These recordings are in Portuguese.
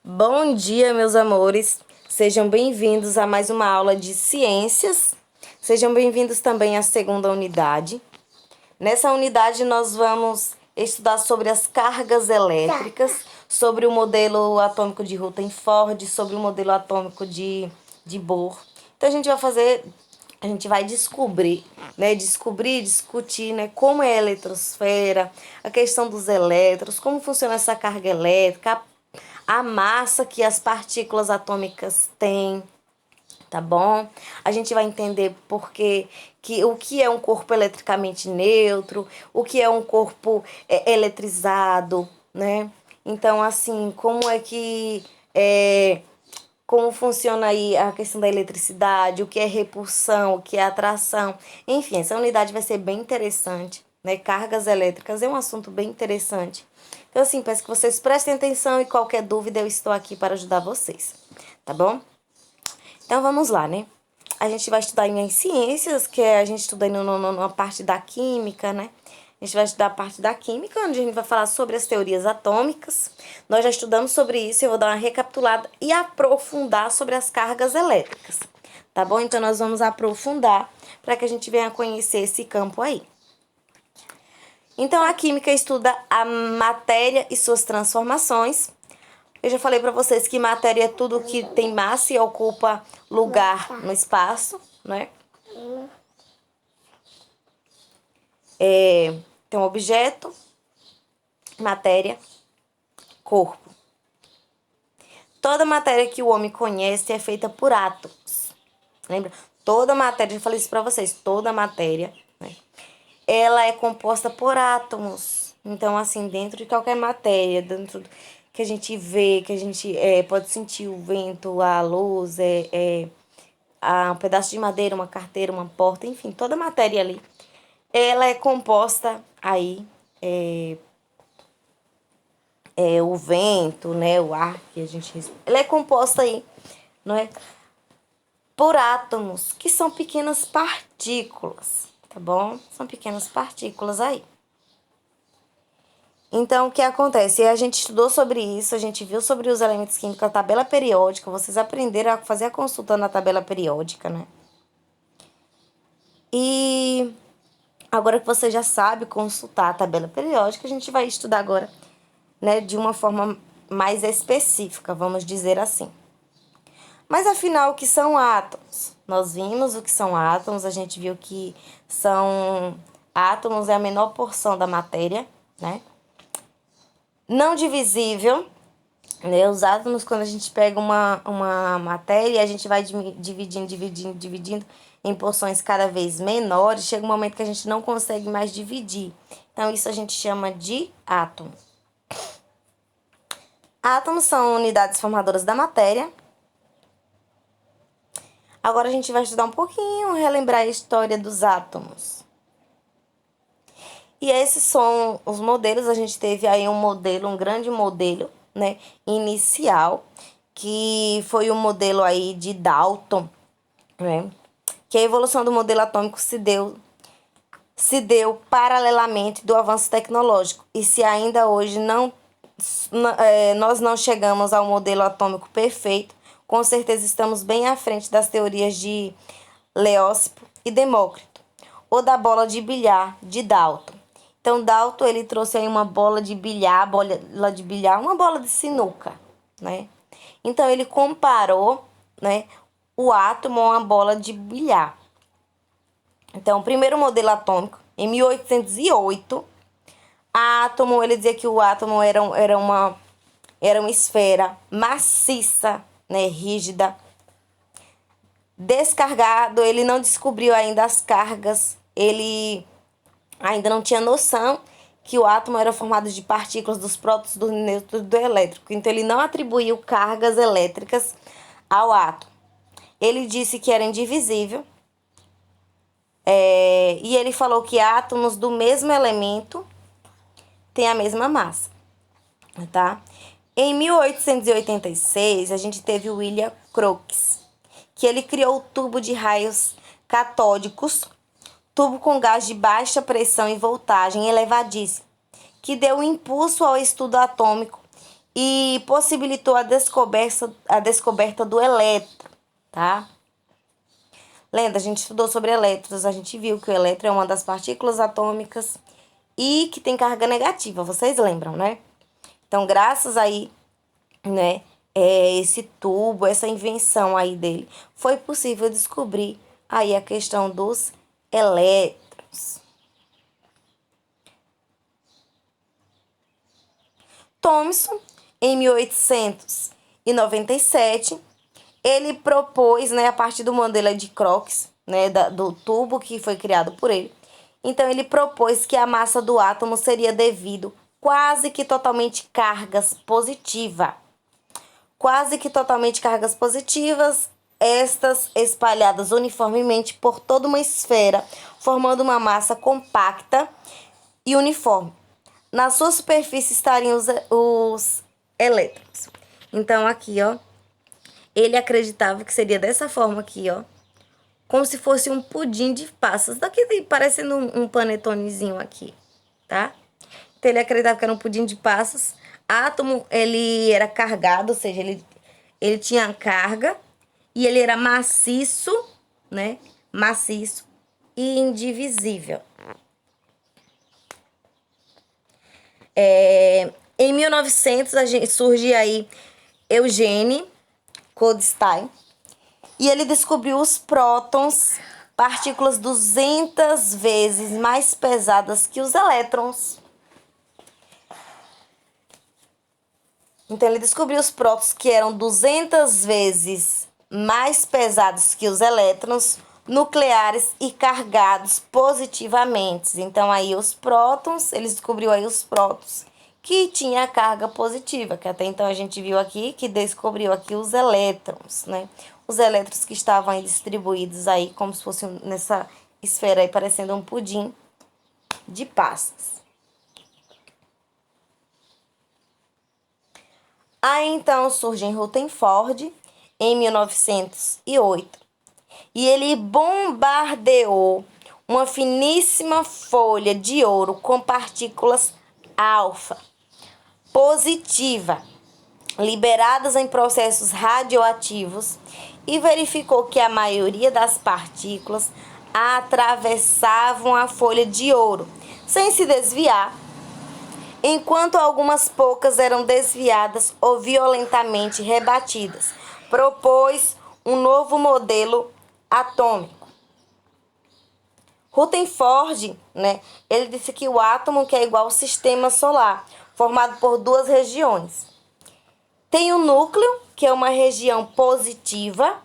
Bom dia, meus amores. Sejam bem-vindos a mais uma aula de ciências. Sejam bem-vindos também à segunda unidade. Nessa unidade, nós vamos estudar sobre as cargas elétricas, sobre o modelo atômico de Rutherford, sobre o modelo atômico de Bohr. Então, a gente vai descobrir, discutir, como é a eletrosfera, a questão dos elétrons, como funciona essa carga elétrica, a massa que as partículas atômicas têm, tá bom? A gente vai entender o que é um corpo eletricamente neutro, o que é um corpo eletrizado, né? Então, assim, como funciona aí a questão da eletricidade, o que é repulsão, o que é atração. Enfim, essa unidade vai ser bem interessante, né? Cargas elétricas é um assunto bem interessante. Então, assim, peço que vocês prestem atenção e qualquer dúvida eu estou aqui para ajudar vocês, tá bom? Então, vamos lá, né? A gente vai estudar em ciências, que a gente estuda na parte da química, né? A gente vai estudar a parte da química, onde a gente vai falar sobre as teorias atômicas. Nós já estudamos sobre isso, eu vou dar uma recapitulada e aprofundar sobre as cargas elétricas, tá bom? Então, nós vamos aprofundar para que a gente venha conhecer esse campo aí. Então, a química estuda a matéria e suas transformações. Eu já falei para vocês que matéria é tudo que tem massa e ocupa lugar no espaço, né? Tem um objeto, matéria, corpo. Toda matéria que o homem conhece é feita por átomos. Lembra? Toda matéria, já falei isso para vocês, toda matéria, né? Ela é composta por átomos. Então, assim, dentro de qualquer matéria, dentro que a gente vê, que a gente pode sentir o vento, a luz, um pedaço de madeira, uma carteira, uma porta, enfim, toda matéria ali, ela é composta aí, o vento, né, o ar que a gente respira, ela é composta aí, não é? Por átomos, que são pequenas partículas, tá bom? São pequenas partículas aí. Então, o que acontece? A gente estudou sobre isso, a gente viu sobre os elementos químicos, a tabela periódica, vocês aprenderam a fazer a consulta na tabela periódica, né? E agora que você já sabe consultar a tabela periódica, a gente vai estudar agora, né, de uma forma mais específica, vamos dizer assim. Mas afinal, o que são átomos? Nós vimos o que são átomos, a gente viu que átomos é a menor porção da matéria, né? Não divisível, né? Os átomos, quando a gente pega uma matéria, a gente vai dividindo em porções cada vez menores, chega um momento que a gente não consegue mais dividir. Então, isso a gente chama de átomo. Átomos são unidades formadoras da matéria. Agora a gente vai estudar um pouquinho, relembrar a história dos átomos. E esses são os modelos. A gente teve aí um grande modelo, né, inicial, que foi o modelo aí de Dalton, né? Que a evolução do modelo atômico se deu paralelamente do avanço tecnológico. E se ainda hoje nós não chegamos ao modelo atômico perfeito, com certeza estamos bem à frente das teorias de Leócipo e Demócrito, ou da bola de bilhar de Dalton. Então, Dalton, ele trouxe aí uma bola de bilhar, uma bola de sinuca, né? Então, ele comparou, né, o átomo a uma bola de bilhar. Então, o primeiro modelo atômico, em 1808, ele dizia que o átomo era uma esfera maciça, né, rígida. Descargado, ele não descobriu ainda as cargas, ele ainda não tinha noção que o átomo era formado de partículas dos prótons, do nêutron e do elétrico. Então, ele não atribuiu cargas elétricas ao átomo. Ele disse que era indivisível. E ele falou que átomos do mesmo elemento têm a mesma massa. Tá? Em 1886, a gente teve o William Crookes, que ele criou o tubo de raios catódicos, tubo com gás de baixa pressão e voltagem elevadíssima, que deu impulso ao estudo atômico e possibilitou a descoberta do elétron, tá? Lembra, a gente estudou sobre elétrons, a gente viu que o elétron é uma das partículas atômicas e que tem carga negativa, vocês lembram, né? Então, graças aí, né, esse tubo, essa invenção aí dele, foi possível descobrir aí a questão dos elétrons. Thomson, em 1897, ele propôs, né, a partir do modelo de Crookes, né, do tubo que foi criado por ele. Então, ele propôs que a massa do átomo seria devido quase que totalmente cargas positivas. Quase que totalmente cargas positivas, estas espalhadas uniformemente por toda uma esfera, formando uma massa compacta e uniforme. Na sua superfície estariam os elétrons. Então, aqui, ó, ele acreditava que seria dessa forma aqui, ó, como se fosse um pudim de passas, daqui parecendo um panetonezinho aqui, tá? Então, ele acreditava que era um pudim de passas. Átomo, ele era carregado, ou seja, ele tinha carga e ele era maciço, né? Maciço e indivisível. Em 1900, surge aí Eugene Goldstein e ele descobriu os prótons, partículas 200 vezes mais pesadas que os elétrons. Então, ele descobriu os prótons que eram 200 vezes mais pesados que os elétrons, nucleares e carregados positivamente. Então, aí os prótons, ele descobriu aí os prótons que tinha carga positiva, que até então a gente viu aqui que descobriu aqui os elétrons, né? Os elétrons que estavam aí distribuídos aí como se fosse nessa esfera aí parecendo um pudim de passas. Aí então surge em Rutherford em 1908 e ele bombardeou uma finíssima folha de ouro com partículas alfa positiva liberadas em processos radioativos e verificou que a maioria das partículas atravessavam a folha de ouro sem se desviar, enquanto algumas poucas eram desviadas ou violentamente rebatidas. Propôs um novo modelo atômico. Rutherford, né, ele disse que o átomo que é igual ao sistema solar, formado por duas regiões. Tem o núcleo, que é uma região positiva,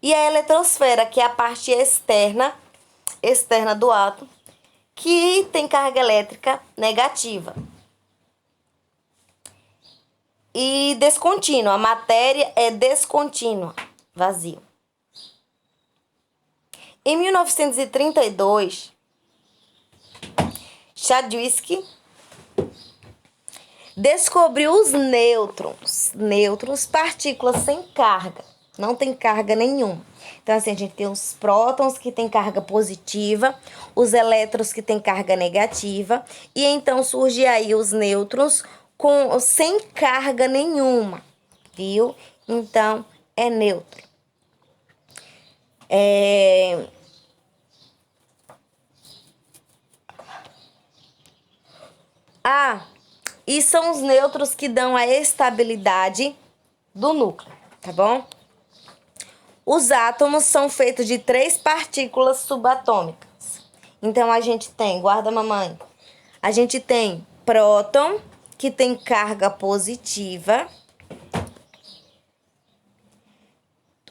e a eletrosfera, que é a parte externa do átomo, que tem carga elétrica negativa. E descontínua, a matéria é descontínua, vazio. Em 1932, Chadwick descobriu os nêutrons. Nêutrons, partículas sem carga. Não tem carga nenhuma. Então, assim, a gente tem os prótons que tem carga positiva, os elétrons que tem carga negativa, e então surge aí os nêutrons sem carga nenhuma, viu? Então, é neutro. E são os nêutrons que dão a estabilidade do núcleo, tá bom? Os átomos são feitos de 3 partículas subatômicas. Então, a gente tem, guarda mamãe, a gente tem próton, que tem carga positiva.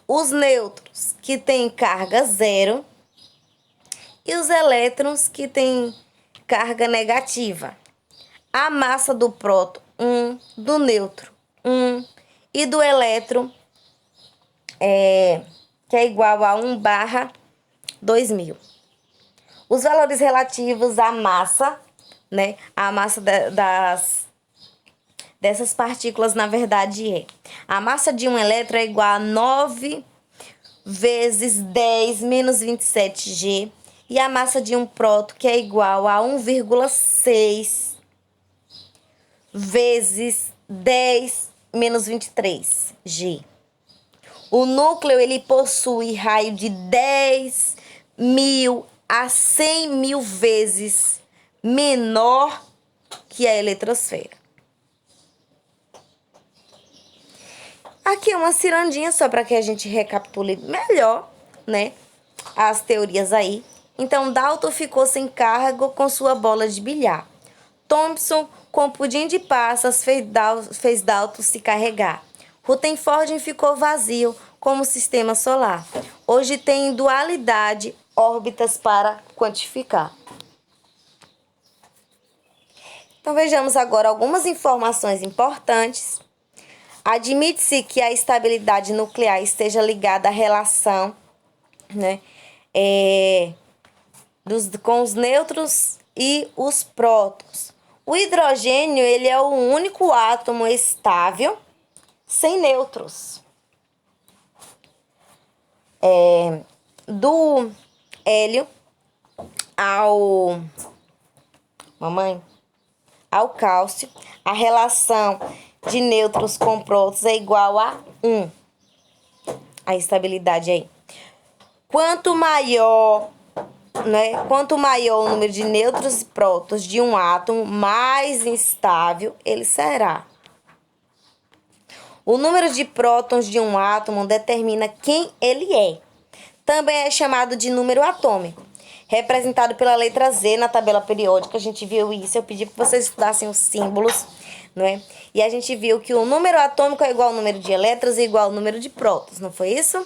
Os nêutrons, que tem carga zero. E os elétrons, que tem carga negativa. A massa do próton, 1, do nêutron, 1, e do elétron, que é igual a 1/2000. Os valores relativos à massa, né? A massa dessas partículas, na verdade, a massa de um elétron é igual a 9 vezes 10 menos 27G, e a massa de um próton, que é igual a 1,6 vezes 10 menos 23, G. O núcleo, ele possui raio de 10.000 a 100.000 vezes menor que a eletrosfera. Aqui é uma cirandinha só para que a gente recapitule melhor, né, as teorias aí. Então, Dalton ficou sem cargo com sua bola de bilhar. Thomson, com pudim de passas, fez Dalton se carregar. Rutherford ficou vazio como sistema solar. Hoje tem dualidade, órbitas para quantificar. Então, vejamos agora algumas informações importantes. Admite-se que a estabilidade nuclear esteja ligada à relação, né, com os nêutrons e os prótons. O hidrogênio, ele é o único átomo estável sem nêutrons. Do hélio ao cálcio, a relação de nêutrons com prótons é igual a 1. A estabilidade aí. Quanto maior o número de nêutrons e prótons de um átomo, mais instável ele será. O número de prótons de um átomo determina quem ele é. Também é chamado de número atômico, representado pela letra Z na tabela periódica. A gente viu isso, eu pedi para vocês estudassem os símbolos, não é? E a gente viu que o número atômico é igual ao número de elétrons e igual ao número de prótons, não foi isso?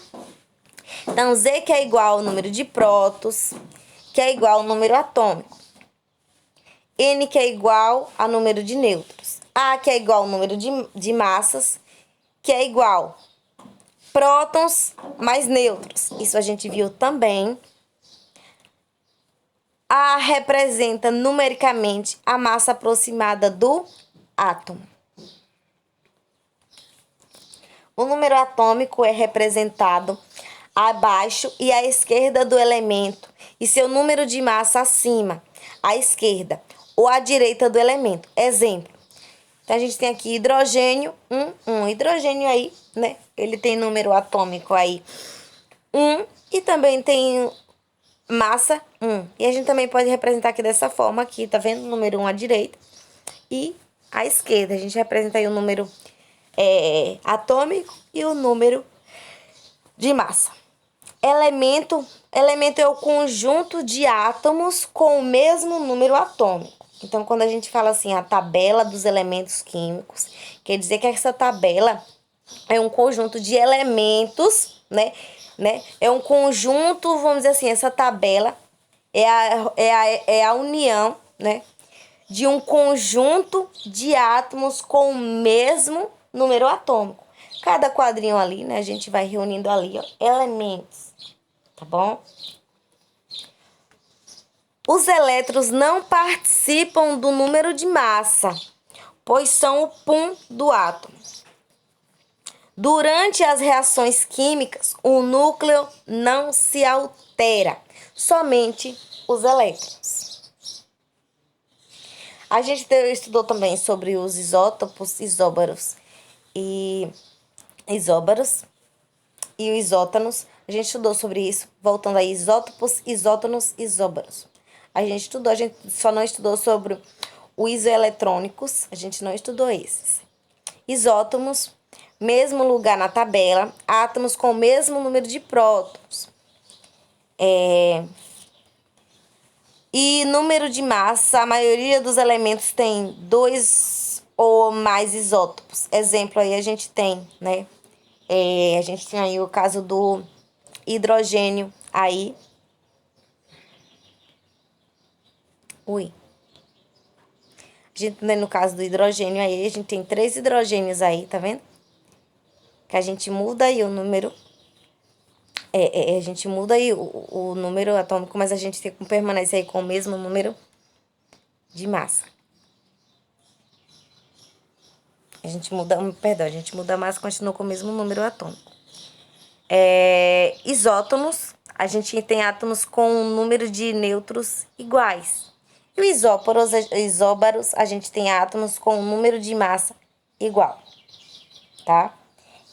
Então, Z que é igual ao número de prótons, que é igual ao número atômico. N que é igual ao número de nêutrons. A que é igual ao número de massas, que é igual prótons mais nêutrons. Isso a gente viu também. A representa numericamente a massa aproximada do átomo. O número atômico é representado abaixo e à esquerda do elemento e seu número de massa acima, à esquerda ou à direita do elemento. Exemplo. Então, a gente tem aqui hidrogênio, 1. Hidrogênio aí, né? Ele tem número atômico aí, 1. E também tem massa, 1. E a gente também pode representar aqui dessa forma aqui, tá vendo? O número 1 à direita e à esquerda. A gente representa aí o número atômico e o número de massa. Elemento é o conjunto de átomos com o mesmo número atômico. Então, quando a gente fala assim, a tabela dos elementos químicos, quer dizer que essa tabela é um conjunto de elementos, né? É um conjunto, vamos dizer assim, essa tabela é a união, né, de um conjunto de átomos com o mesmo número atômico. Cada quadrinho ali, né, a gente vai reunindo ali, ó, elementos, tá bom? Os elétrons não participam do número de massa, pois são o pum do átomo. Durante as reações químicas, o núcleo não se altera, somente os elétrons. A gente estudou também sobre os isótopos, isóbaros e isóbaros e os isótonos. A gente estudou sobre isso, voltando aí, isótopos, isótonos, isóbaros. A gente só não estudou sobre os isoeletrônicos, a gente não estudou esses. Isótomos, mesmo lugar na tabela, átomos com o mesmo número de prótons. E número de massa, a maioria dos elementos tem 2 ou mais isótopos. Exemplo aí a gente tem, né? A gente tem aí o caso do hidrogênio aí. A gente, né, no caso do hidrogênio aí, a gente tem 3 hidrogênios aí, tá vendo? Que a gente muda aí o número. A gente muda aí o número atômico, mas a gente permanece aí com o mesmo número de massa. A gente muda a massa e continua com o mesmo número atômico. Isótonos, a gente tem átomos com um número de nêutrons iguais. E os isóbaros, a gente tem átomos com um número de massa igual, tá?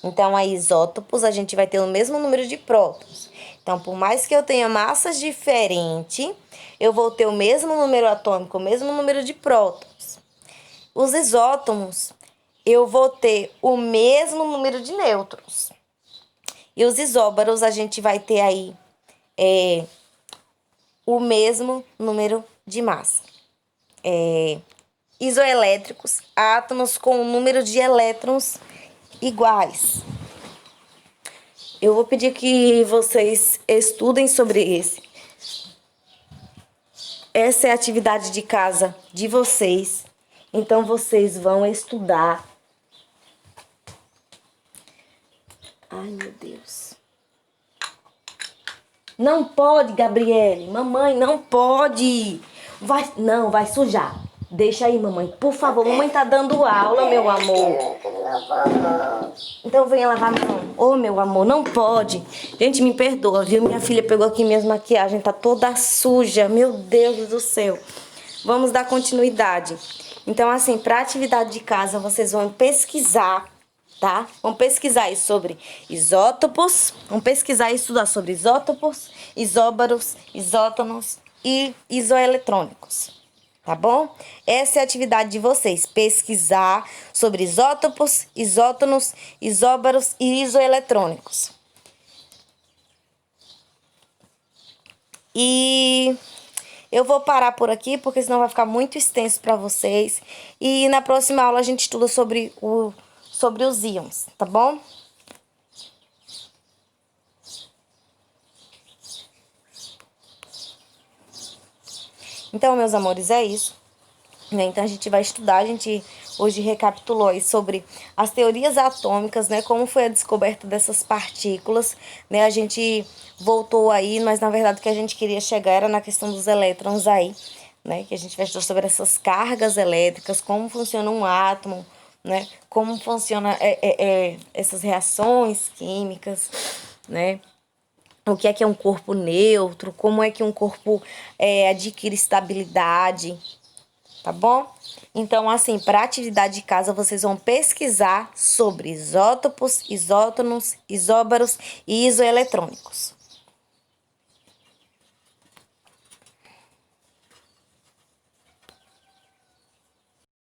Então, a isótopos, a gente vai ter o mesmo número de prótons. Então, por mais que eu tenha massas diferentes, eu vou ter o mesmo número atômico, o mesmo número de prótons. Os isótomos, eu vou ter o mesmo número de nêutrons. E os isóbaros, a gente vai ter aí o mesmo número de massa. Isoelétricos, átomos com o número de elétrons iguais. Eu vou pedir que vocês estudem sobre esse. Essa é a atividade de casa de vocês. Então, vocês vão estudar. Ai, meu Deus. Não pode, Gabriele. Mamãe, não pode. Vai sujar. Deixa aí, mamãe. Por favor, mamãe tá dando aula, meu amor. Então venha lavar a mão. Ô, meu amor, não pode. Gente, me perdoa, viu? Minha filha pegou aqui minhas maquiagens, tá toda suja. Meu Deus do céu. Vamos dar continuidade. Então, assim, pra atividade de casa, vocês vão pesquisar, tá? Vão pesquisar aí sobre isótopos. Vão pesquisar e estudar sobre isótopos, isóbaros, isótonos e isoeletrônicos. Tá bom? Essa é a atividade de vocês, pesquisar sobre isótopos, isótonos, isóbaros e isoeletrônicos. E eu vou parar por aqui, porque senão vai ficar muito extenso para vocês. E na próxima aula a gente estuda sobre os íons, tá bom? Então, meus amores, é isso. Então, a gente vai estudar, a gente hoje recapitulou aí sobre as teorias atômicas, né? Como foi a descoberta dessas partículas, né? A gente voltou aí, mas na verdade o que a gente queria chegar era na questão dos elétrons aí, né? Que a gente vai estudar sobre essas cargas elétricas, como funciona um átomo, né? Como funciona essas reações químicas, né? O que é um corpo neutro, como é que um corpo adquire estabilidade, tá bom? Então, assim, para atividade de casa, vocês vão pesquisar sobre isótopos, isótonos, isóbaros e isoeletrônicos.